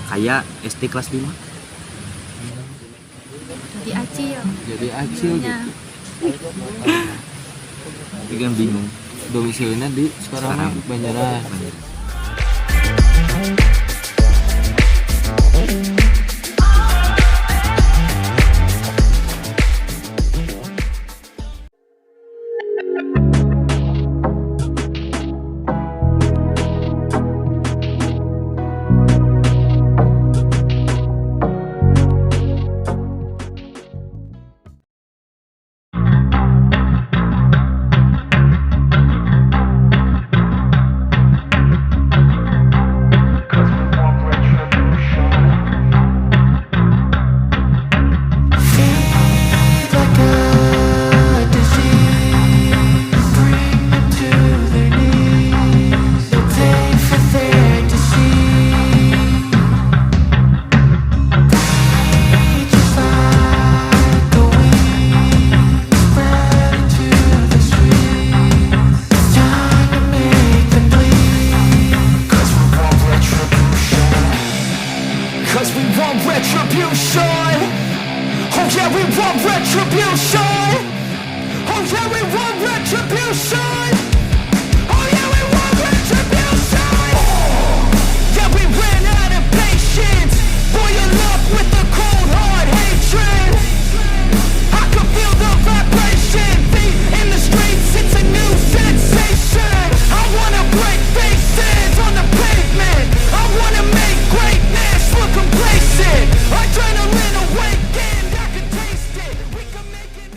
kayak SD kelas 5. Jadi acil. Jadi acil gitu. Tapi kan bingung. Domisilinya di sekarang Banjaran. Cause we want retribution. Oh yeah, we want retribution. Oh yeah, we want retribution. Oh yeah, we want retribution. Yeah, we ran out of patience. Boil up with the cold hard hatred. I can feel the vibration. Feet in the streets, it's a new sensation. I wanna break faces on the pavement. I wanna make greatness look complacent. Adrenaline awakened, I can taste it. We can make it.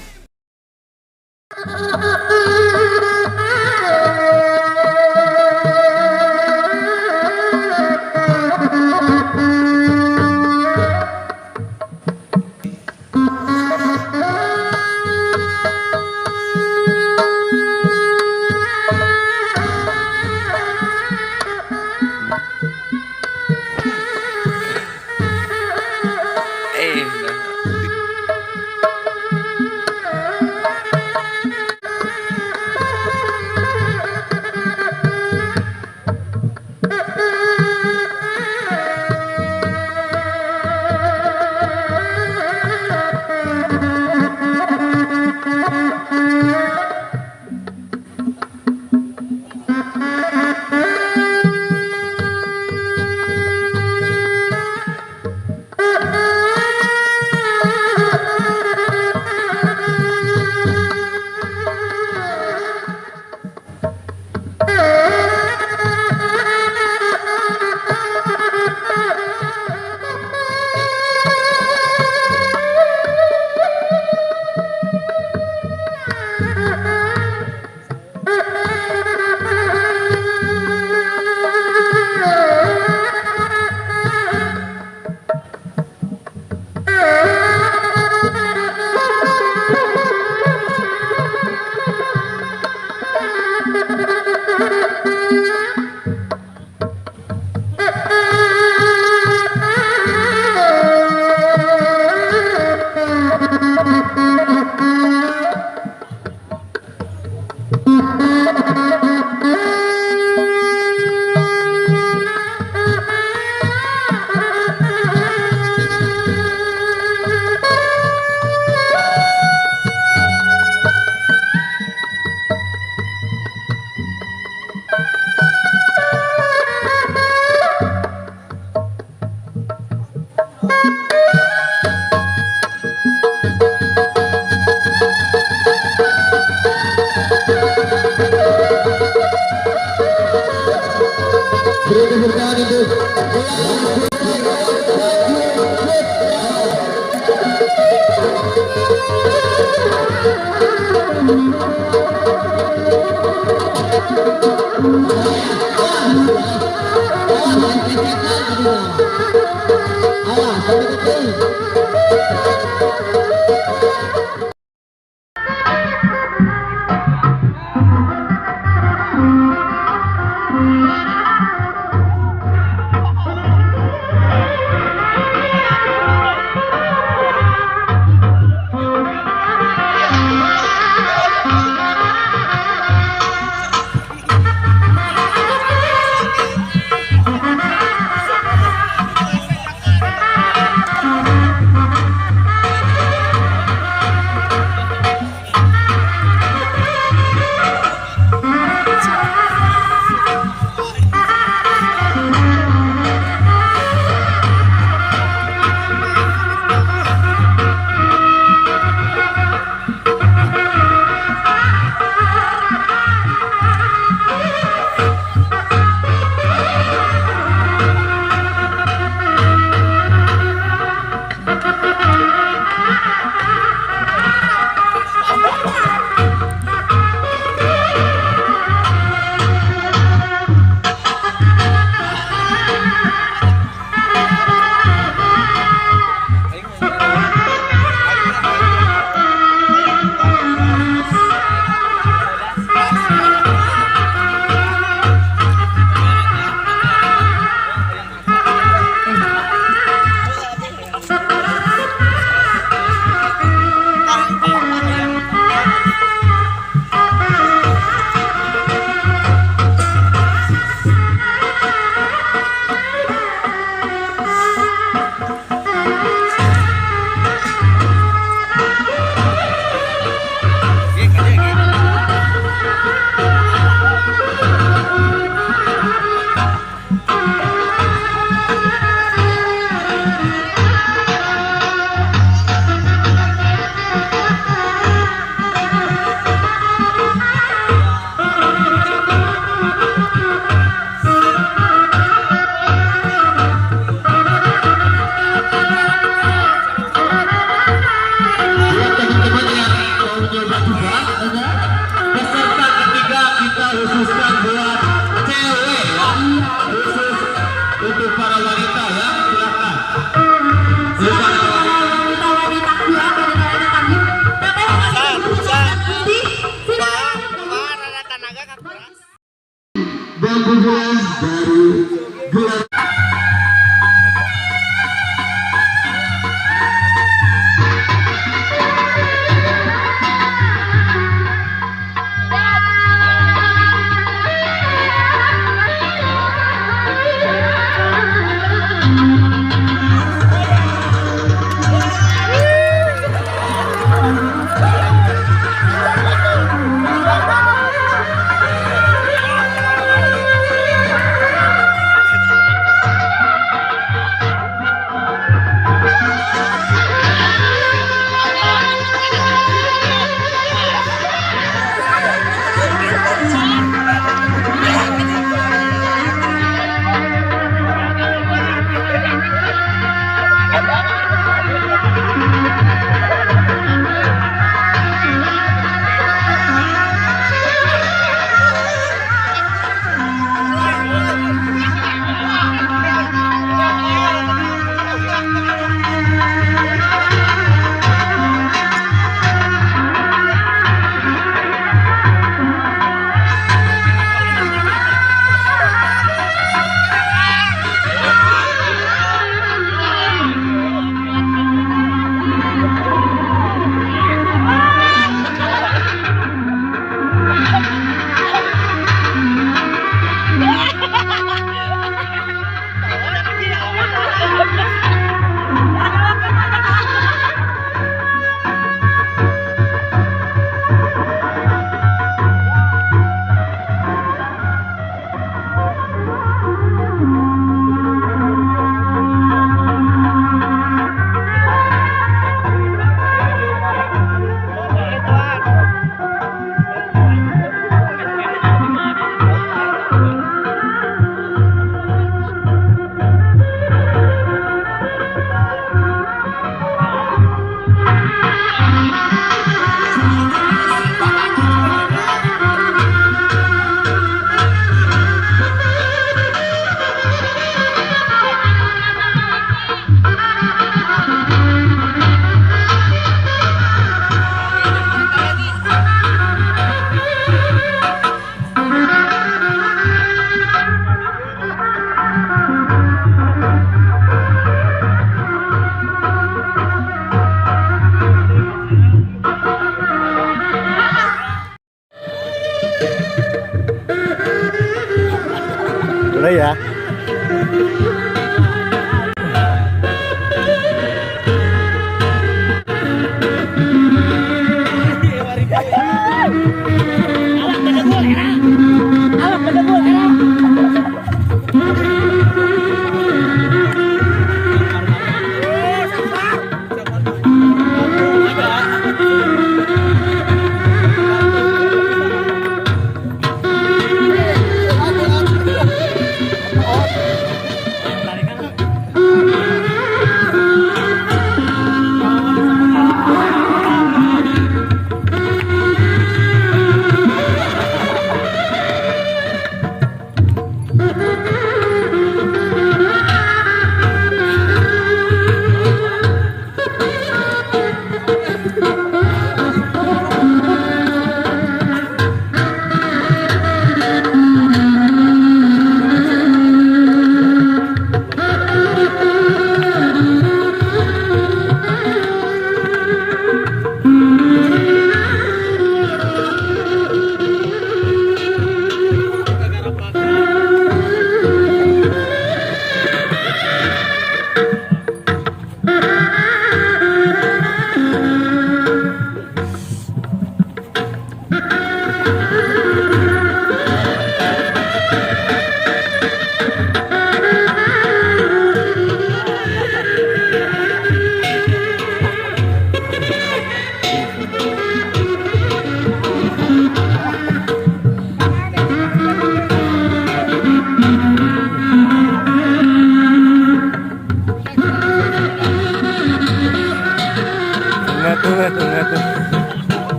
Boleh ya.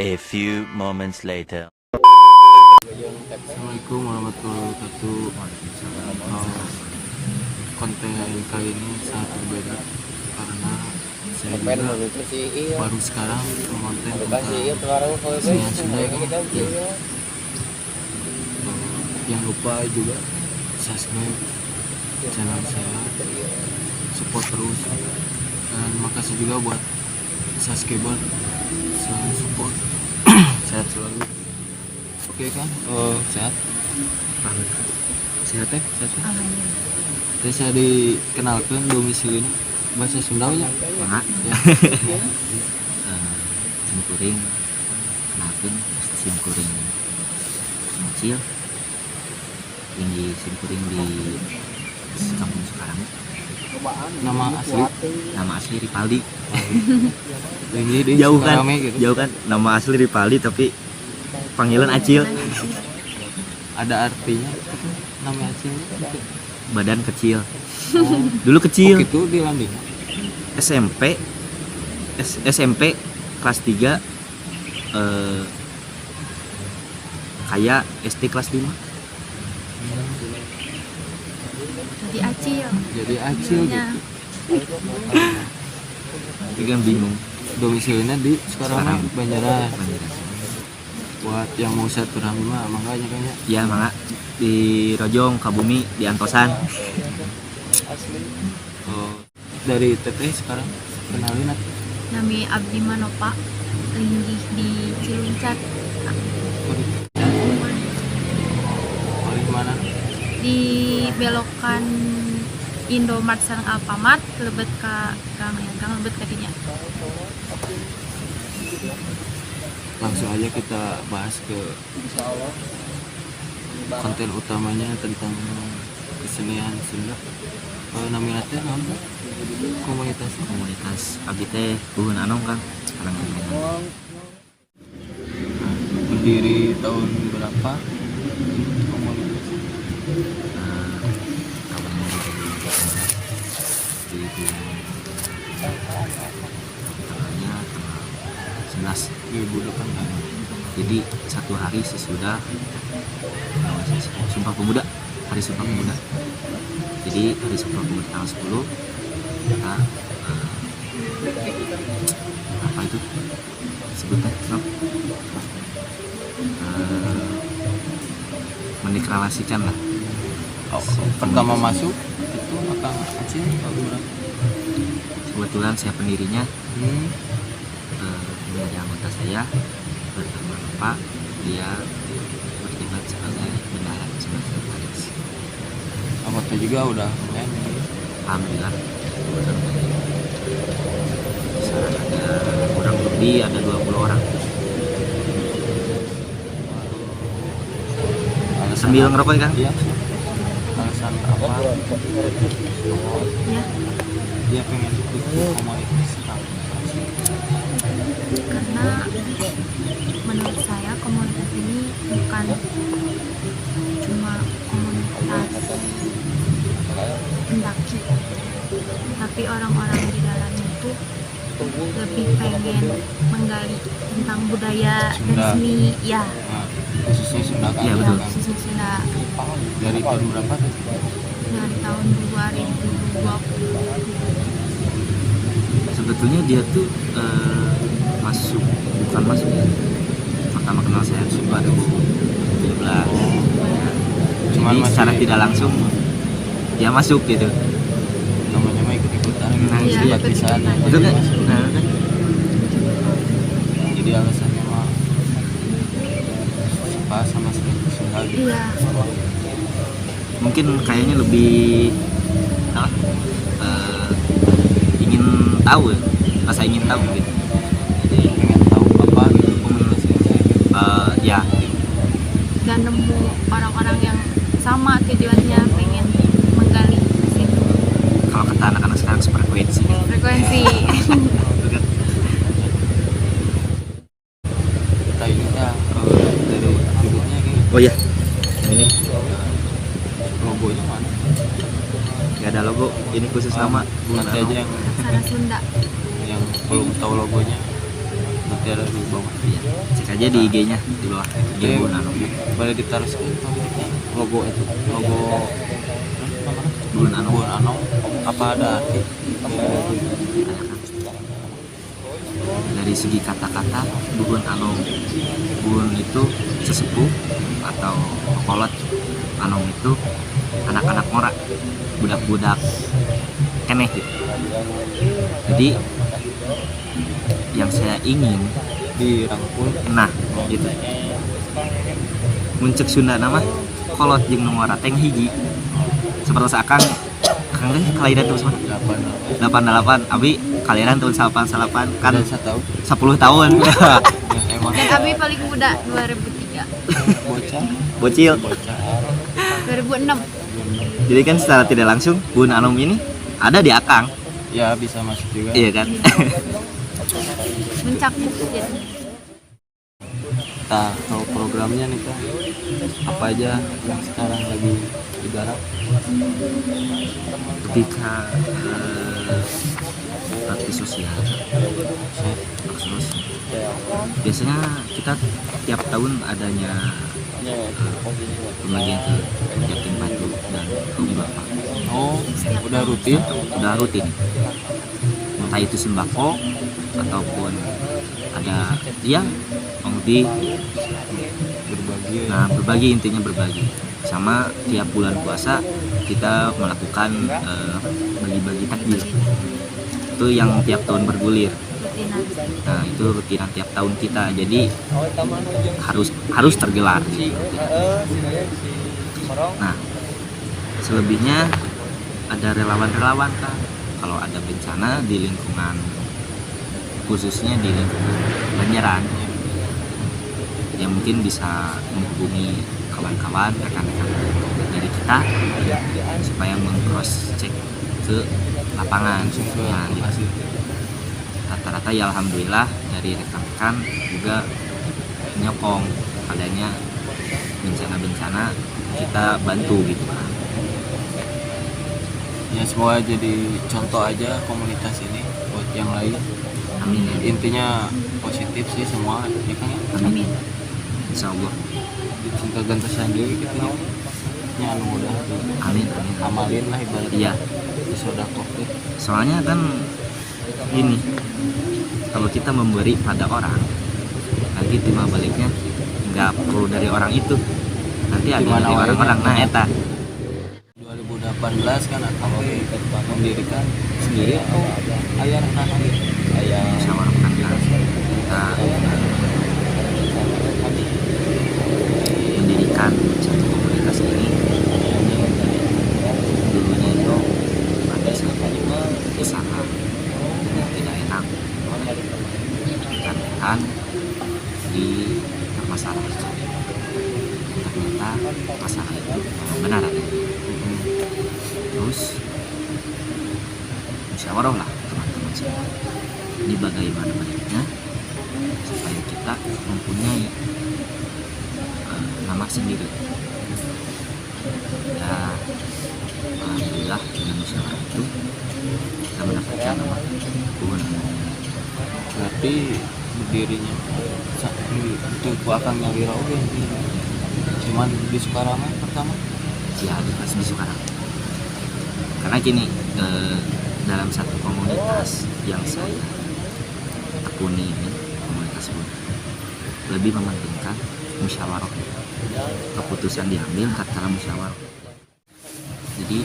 A few moments later. Assalamualaikum warahmatullahi wabarakatuh. Konten kali ini sangat berbeda karena saya juga baru sekarang konten tentang Sunda kan. Jangan lupa juga subscribe channel saya, support terus, dan makasih juga buat subscriber selalu support. Sehat selalu. Oke kan? Sehat? Sehat ya? Sehat ya? Terus saya dikenalkan domisili bahasa Sundanya. Mak, Ya. simkuring, kenalkan simkuring kecil, yang di simkuring di kampung sekarang. Nama asli? Nama asli Ripaldi. Ini di Jauh kan? Sukarame gitu. Jauh kan? Nama asli Ripaldi tapi panggilan Acil. Ada artinya nama Acil. Badan kecil. Oh, Dulu kecil. itu di Landing. SMP kelas 3 kayak SD kelas 5. Jadi Acil. Jadi Acil Ya. gitu. Tapi kan bingung. Domisilinya di Sukarame, Sekarang. Banjaran. Buat yang mau silaturahmi mah makanya kayaknya. Ya mangga di Rojong, Kabumi, di Antosan. Oh, dari teteh sekarang kenalin aku. Nami Abdi Manopa, linggih di Ciluncat. Oh, di mana? Di belokan Indomart sareng Alfamart, lebet ka Gang lebet ka dinya. Langsung aja kita bahas ke konten utamanya tentang kesenian Sunda. Namanya teh naon? komunitas abdi teh Buhun Anong Kang sekarang ini. Berdiri tahun berapa komunitas? Tahun 2000 tanggalnya tanggal 11 jadi satu hari sesudah Sumpah Pemuda, hari Sumpah Pemuda. Jadi hari Sumpah Pemuda tanggal 10 kita apa itu sebutnya mendeklarasikan lah. Pertama masuk itu Akang Aceh tahun berapa? Kebetulan saya pendirinya, menjadi anggota saya bersama Bapak, dia bertugas sebagai bendahara sebagai sekretaris. Anggota juga udah lumayan. Alhamdulillah sekarang ada kurang lebih ada 20 orang. Sambil ngerokok kan? Iya. Alasan apa? Ya, Dia pengen ikut komunitas Kang. karena menurut saya komunitas ini bukan cuma komunitas pendaki, tapi orang-orang di dalamnya itu lebih pengen menggali tentang budaya dan Sunda. seni, ya, Nah, khususnya Sunda kan. Iya, ya, betul. khususnya Sunda. Dari tahun berapa tuh? Dari tahun 2020. Sebetulnya dia tuh bukan masuk ya. Pertama kenal saya itu 2017. Cuman Jadi masih secara tidak langsung dia masuk gitu. namanya mah ikut-ikutan gitu. Nah, iya, Simpatisan. ikut-ikutan. Betul kan? Nah, kan? Jadi alasannya mah suka sama Sunda gitu. Iya, Mungkin kayaknya lebih apa, ingin tahu ya, rasa ingin tahu gitu. Jadi Pengen tahu apa gitu komunitas ini. ya dan nemu orang-orang yang sama tujuannya, pengen menggali ke situ kalau kata anak-anak sekarang frekuensi gitu. frekuensi. Kita ini kan dari judulnya kayak Oh iya, ini logonya mana? nggak ada logo, ini khusus nama. Nanti aja Aksara Sunda. yang belum tahu logonya nanti ada di bawah. Iya, cek aja di IG-nya di bawah. IG Jadi Buhun Anong. boleh ditaruh logo itu logo Buhun Anong. Buhun Anong apa ada arti? Dari segi kata-kata Buhun Anong, Buhun itu sesepuh atau kolot, Anong itu anak-anak ngora, budak-budak keneh gitu. Jadi yang saya ingin Dirangkul. nah gitu muncul Sunda nama kolot jeung nu ngora teh hiji seperti seakan Kang teh kelahiran tahun sama 88 abi kelahiran tahun 88 kan Dan 1 tahun 10 tahun yang emang Dan Abi paling muda 2003, bocah bocil. 2006. Jadi kan secara tidak langsung Buhun Anong ini ada di Akang, ya bisa masuk juga. iya kan? Mencakup jadi. Kita tahu programnya nih Kak, apa aja yang sekarang lagi digarap? Ketika bakti sosial, terus biasanya kita tiap tahun adanya pembagian ke yatim piatu dan kaum bapak. Oh, udah rutin. Udah rutin, entah itu sembako ataupun ada ya lebih. Berbagi. Nah, berbagi, intinya berbagi. Sama tiap bulan puasa kita melakukan bagi-bagi takjil. Itu yang tiap tahun bergulir. Rutinan. Nah, itu rutinan tiap tahun kita. Jadi harus tergelar. Nah, selebihnya ada relawan-relawan kan. Kalau ada bencana di lingkungan, khususnya di lingkungan Banjaran, ya mungkin bisa menghubungi kawan-kawan, rekan-rekan dari kita supaya meng-cross check ke lapangan. langsung ke Nah, gitu. lokasi. Rata-rata ya alhamdulillah dari rekan-rekan juga menyokong adanya bencana-bencana, kita bantu gitu kan. Ya semoga jadi contoh aja komunitas ini buat yang lain. Amin ya. Intinya positif sih semua ya kan ya. Amin. Insya Allah. Cinta gantasan deui gitu nya. Nya anu mudah Amin, amin. amalin lah ibaratnya. Iya. Sedekah teh. Soalnya kan ini, kalau kita memberi pada orang, nanti timbal baliknya nggak perlu dari orang itu, nanti ada Gimana dari wae orang-orang. Nah, eta 2018 kan akang mendirikan sendiri atau aya rekan musyawarah mufakat kita mendirikan satu komunitas ini. Dulunya itu ada satu usaha yang tidak enak, ikan di masyarakat. Ternyata masalah itu benar adanya. Terus musyawarah lah teman-teman semua. Ini bagaimana baiknya supaya kita mempunyai nama sendiri. Ya, alhamdulillah dengan musyawarah itu kita mendapatkan nama Kubun. berarti berdirinya itu ku akang nyawira oge cuman di Sukarama pertama Ya, di Pasmi sekarang. Karena gini, dalam satu komunitas yang saya tekuni ini, komunitas Bun, lebih mementingkan musyawarah. Keputusan diambil tatkala musyawarah. Jadi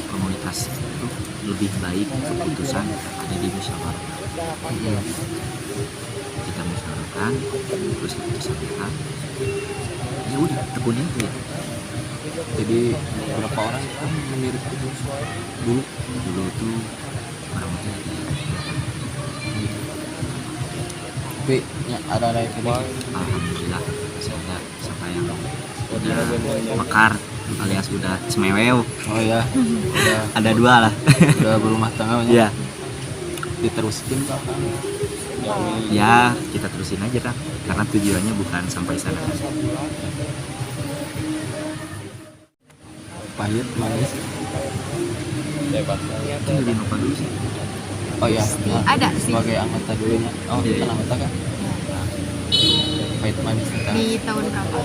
komunitas itu lebih baik keputusan ada di musyawarah. Kita musyawarahkan, terus keputusan kita, ya udah tekuni itu ya. jadi berapa orang kan mendirikan dulu Dulu tuh kurang lebih ada 8. tapi ya, ada yang kedua Alhamdulillah saya sampai yang udah mekar alias udah semewew. oh ya udah Ada 2 lah. udah berumah tangga Iya. diteruskan kak Ya kita terusin aja kan, karena tujuannya bukan sampai sana. pahit manis Itu lebih lupa dulu sih. oh ya Ada sih. sebagai anggota dulunya oh Iya, kan iya. anggota kan pahit manis kita Di tahun berapa?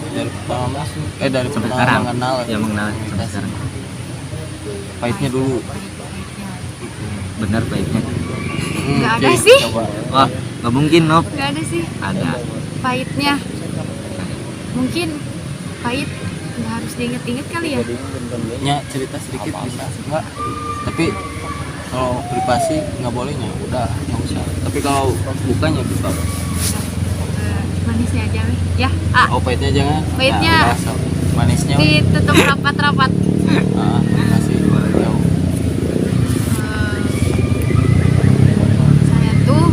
dari pertama masuk dari Sampai pertama sekarang mengenal ya mengenal sampai sekarang. pahitnya dulu Pahit-pahitnya. Benar baiknya. Nggak ada oke, sih. coba. Wah nggak mungkin Nop. Gak ada sih Ada. pahitnya. Mungkin pahit nggak harus diinget-inget kali ya. nya cerita sedikit bisa enggak tapi kalau privasi nggak bolehnya udah nggak usah tapi kalau bukannya bisa Manisnya aja weh. Ya, oh pahitnya jangan Pahitnya. Nah, udah, manisnya ditutup rapat-rapat. nah, kasih jauh Saya tuh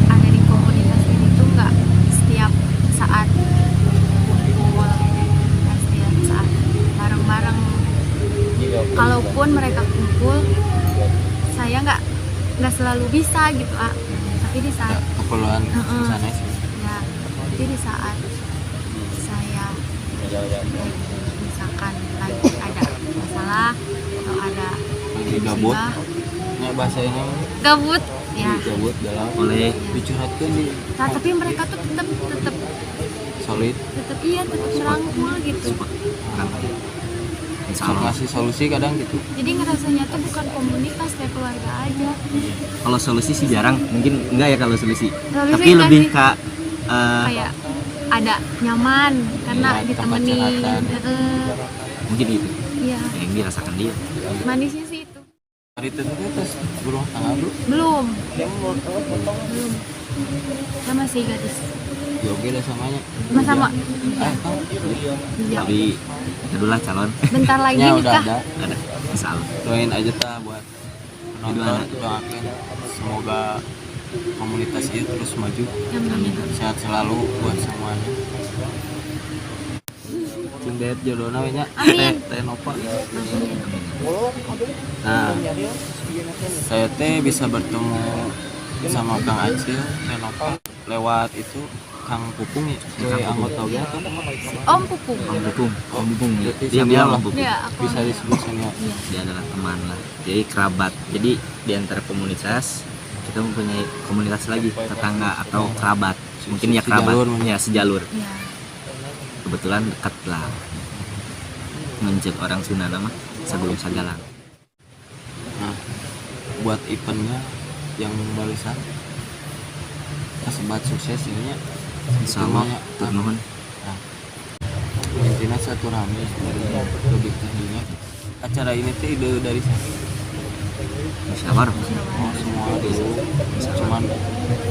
ada di komunitas ini tuh nggak setiap saat kumpul, nggak setiap saat bareng-bareng. Kalaupun mereka kumpul, saya nggak selalu bisa gitu, tapi di ya, saat keperluan Heeh. sana sih ya, jadi di saat saya misalkan lagi ada masalah atau ada lagi gabut musibah, nya bahasanya gabut ya. gabut dalam Oleh dicurhatkan di Nah, tapi mereka tuh tetap solid iya tetap serangkul gitu. insya sok Allah. ngasih solusi kadang gitu Jadi ngerasanya tuh bukan komunitas, kayak keluarga aja. Kalau solusi sih jarang, mungkin enggak ya kalau solusi. Solusi Tapi enggak lebih sih. ke Kayak ada nyaman karena Iya, tempat ditemenin. curhatan. mungkin itu Iya, yang dirasakan dia. manisnya sih itu. hari itu tuh terus berumah tangga dulu Belum. Sama sih gadis. ya oke lah samanya Sama-sama. kan Iya. Tapi itulah calon. Bentar lagi nya udah nikah. ada Ada insya Allah. doain aja ta buat penonton Doain. doakan semoga komunitas ini terus maju Amin. sehat selalu buat semuanya Cing deet jodohna we nya. Amin. Teh Nova. Nah, saya teh bisa bertemu sama Kang Acil, Teh Nova lewat itu Kang Pupung ya, anggota oge kan. Om Pupung. Om Bubung ya. Berarti Dia sama bilang lah. Om Bubung. Ya, aku Bisa disebut senior. Dia adalah teman lah, jadi kerabat. Jadi di antara komunitas kita mempunyai komunitas lagi, tetangga atau kerabat, mungkin ya kerabat, Sejalur. ya sejalur. ya. Kebetulan dekat lah, menjek orang Sunda nama sebelum Sagalang. Nah, buat eventnya yang barusan kesebat sukses ini ya. Insya Allah, Semuanya, tur nuhun. Nah, intinya satu rame sebenarnya lebih tingginya. Acara ini tuh ide dari saya. Musyawarah. Oh, semua dulu. Cuman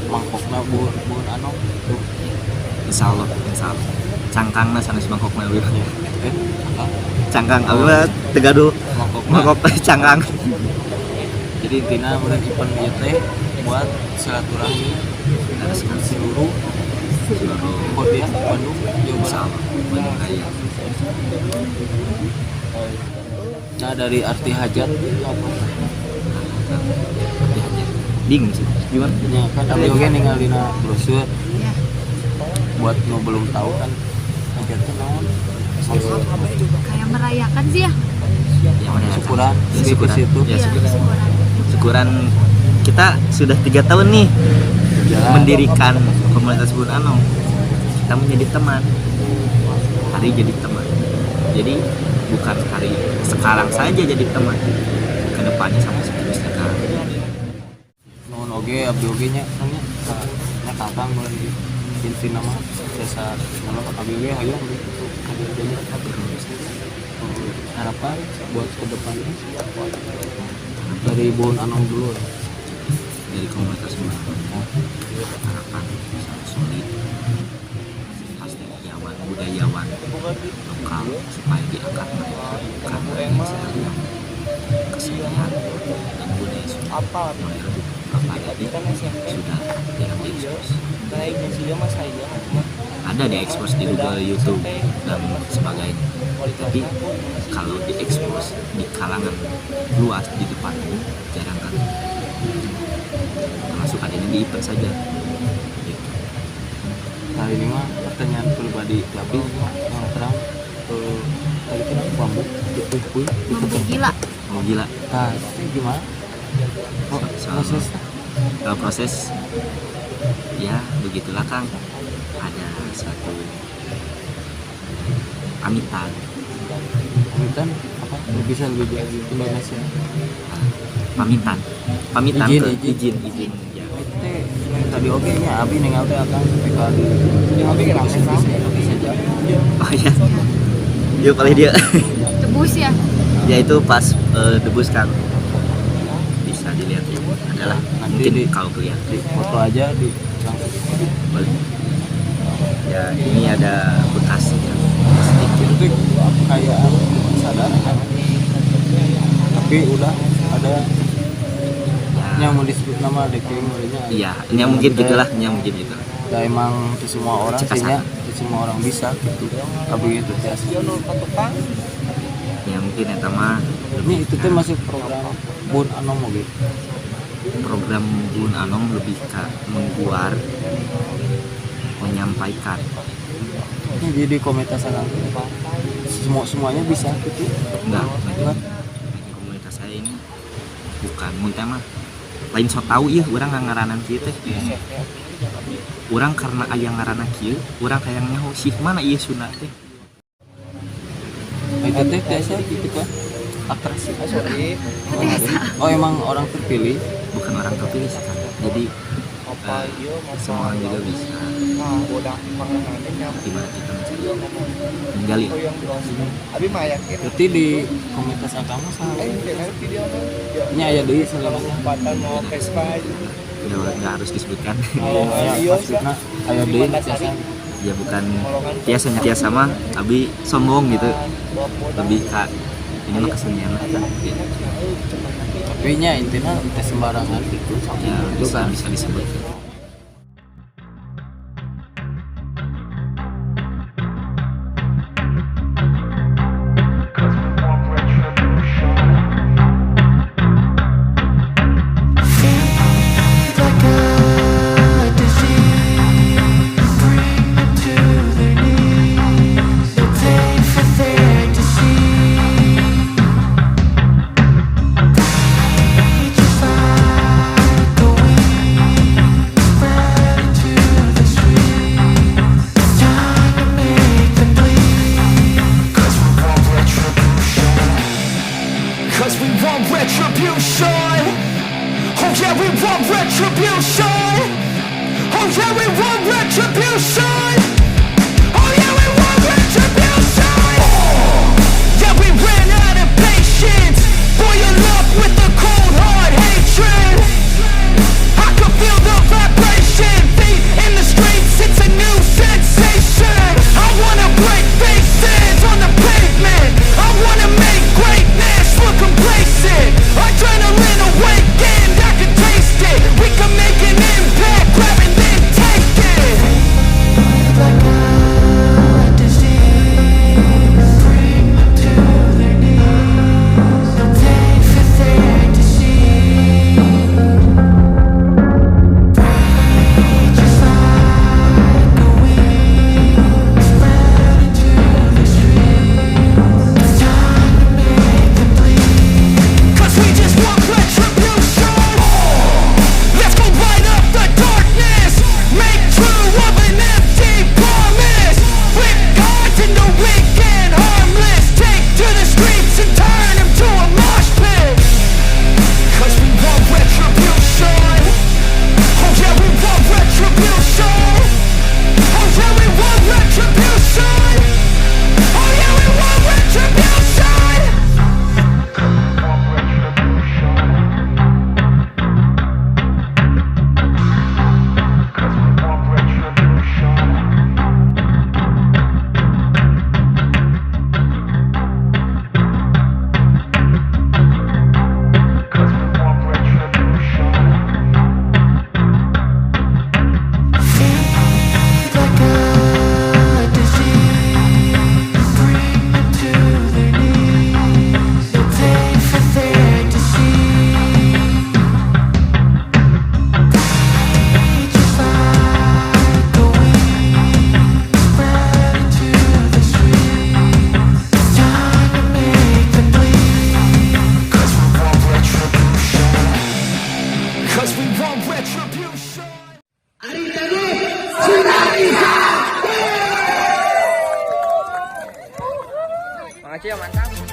mangkoknya buun anu tuh. Insya Allah. Cangkangna sanes mangkokna we. Apa? Cangkang abi mah tegaduh mangkok cangkang. Jadi intinya mulai event ieu teh buat silaturahmi seluruh kota Bandung, Jawa Barat. Bandung Raya. Nah, dari arti hajat itu apa? Bingung sih. Gimana? Ya kan tapi oke ninggalina brosur Ya. buat nu belum tahu kan hajat itu naon? Kayak merayakan sih ya. Yang mana ya? Syukuran, Ya, di syukuran. situ. Ya, Iya, syukuran. syukuran. Syukuran kita sudah 3 tahun nih Jalan. mendirikan komunitas Bun Anong. Kita menjadi teman. Hari jadi teman. Jadi bukan hari sekarang saja jadi teman. Kedepannya sama seterusnya kan. Nuhun oge abdi oge nya nya kakang mulai di inti nama jasa nama abdi oge hayang gitu abdi oge nya harapan buat kedepannya dari Bun Anong dulu ya. Dari komunitas Bun Anong harapan sangat solid, pasti budayawan lokal supaya diangkat mereka karena kesehatan kesenian dan budaya Sunda mulai redup apalagi sudah tidak diekspos. Ada diekspos di Google, YouTube dan sebagainya, tapi kalau diekspos di kalangan luas di depan jarang kan. Termasuk adanya di event saja gitu. Nah ini mah pertanyaan pribadi tapi yang terang tadi kan bambu itu Bambu gila. Mau gila. nah itu gimana proses Kalau proses ya begitulah Kang, ada satu pamitan kan apa bisa lebih jauh Indonesia pamitan Izin, ke izin ya. teh tadi oke nya abi ninggal teh akan PKD abi kira saja Oh ya, yuk paling dia Tebus ya. yaitu pas debus Kang, bisa dilihat ya. Adalah Nanti mungkin di- kalau kelihatan di foto aja di langsung boleh. Ya ini ada bekasnya sedikit. itu kayak sadar kan tapi udah ada yang mau disebut nama deking mulainya Iya, ini yang mungkin gitulah, ini yang mungkin gitu. ya emang itu semua orang Cekasan. sihnya itu semua orang bisa gitu tapi itu biasa Ya mungkin eta mah ini itu tuh masuk program Bun Anong oge program Bun Anong lebih ke mengguar, menyampaikan. ini jadi komunitas anak semuanya bisa gitu Enggak, komunitas saya ini bukan muntah mah lain so tahu ya orang ngaranan kieu teh. Orang karena aya ngaranna kieu, orang hayang nyaho sih mana ieu Sunda teh. itu teh biasa gitu kan atraksi oh emang orang terpilih Bukan orang terpilih sih kan. Jadi semua orang juga bisa. Gimana kita mencari menggali. berarti di komunitas agama sama ini aya deui selamanya Udah nggak harus disebutkan. maksudnya aya deui biasa Ya bukan biasanya biasa mah abi sombong gitu, lebih ke ini mah kesenian lah kan. tapi nya intinya teh sembarangan gitu Ya itu bisa kan bisa disebut. retribution. Oh yeah, we want retribution. Oh yeah, we want retribution. Oh yeah, we want retribution. Yeah, we ran out of patience. Boil up with the cold hard hatred. I can feel the vibration. Feet in the streets, it's a new sensation. I wanna break faces on the pavement. I wanna make greatness look complacent. Adrenaline awakened, I can taste it. We can make an impact, grab and then take it. Like a disease, bring them to their knees. They'll pay for their disease. Breathe just like a wind, spread into the streets. It's time to make them bleed. 'Cause we just want retribution. Let's go light up the darkness. Make true of an empty promise. Flip cards into weak and harmless. Take to the streets and turn them to a mosh pit. 'Cause we want retribution. Oh yeah, we want retribution. Oh yeah, we want retribution. Oh yeah, we want retribution. Feed like a disease, bring them to their knees. They'll pay for their deceit. Breathe just like a wind, spread into the streets. It's time to make them bleed. 'Cause we want retribution. 'Cause we want retribution. Makasih ya, mantap.